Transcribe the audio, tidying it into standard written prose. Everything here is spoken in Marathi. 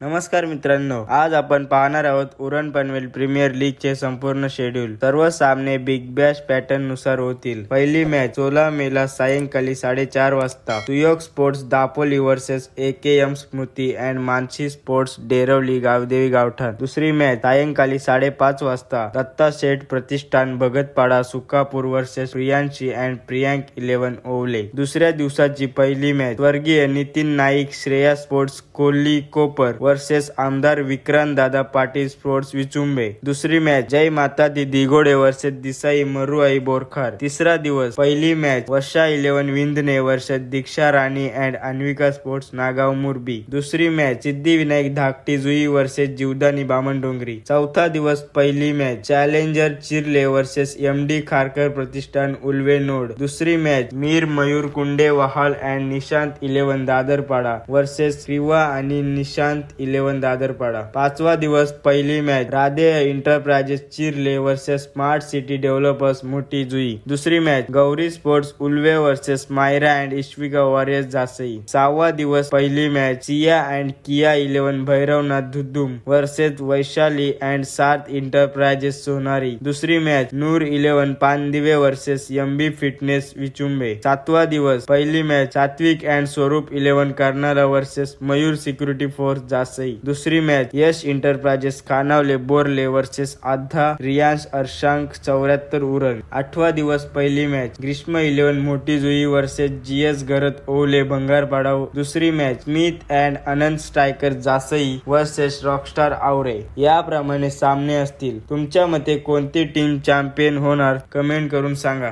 नमस्कार मित्रांनो, आज आपण पाहणार आहोत उरण पनवेल प्रीमियर लीगचे संपूर्ण शेड्यूल। सर्व सामने बिग बॅश पॅटर्न नुसार होतील। पहिली मॅच 16 मेला सायंकाळी 4:30 वाजता Suyog sports Dapoli versus AKM Smruti and Mansi sports Derawali Gavdevi Gaothan. दुसरी मॅच सायंकाळी 5:30 वाजता दत्ता शेठ प्रतिष्ठान भगतपाडा सुकापूर वर्सेस प्रियांशी अँड प्रियांक 11 ओवले। दुसऱ्या दिवसाची पहिली मॅच स्वर्गीय नितीन नाईक श्रेया स्पोर्ट्स कोल्ही कोपर वर्सेस आमदार विक्रांत दादा पाटील स्पोर्ट्स विचुंबे। दुसरी मॅच जय माता दी दिघोडे वर्सेस दिसाई मरुआई बोरखार। तिसरा दिवस पहिली match Varsha 11 Vindhane versus Diksha Rani and Anvika sports Nagaon Murbi. दुसरी मॅच सिद्धिविनायक धाकटी जुई वर्सेस जीवदानी बामणडोंगरी। चौथा दिवस पहिली match challenger Chirle versus MD Kharkar Pratishthan Ulwe node. दुसरी match Mir Mayur Kunde Wahal and Nishant 11 Dadarpada versus Riva आणि निशांत 11 दादरपाडा। पाचवा दिवस पहिली match Radhe enterprises Chirle versus smart city developers Mothi Jui. दुसरी match Gauri sports Ulwe versus Myra and Ishvika warriors Jasai. सहावा दिवस पहिली match Siya and Kiya 11 Bhairavnath Dhuddum versus Vaishali and Sarth enterprises Sonari. दुसरी match Noor 11 Pandive versus MB fitness Vichumbe. सातवा दिवस पहिली match Satvik and Swaroop 11 Karnala versus Mayur security force Jasai. दुसरी match Yash enterprises Khanavale Borle versus आधा रियांश अर्शांक 74 उरण। आठवा दिवस पहिली मॅच ग्रीष्म 11 मोठी जुई वर्सेस GS गरत ओवले भंगारपाडा। दुसरी match Smith and Anant striker Jasai versus rockstar Aware. याप्रमाणे सामने असतील। तुमच्या मते कोणती टीम चॅम्पियन होणार कमेंट करून सांगा।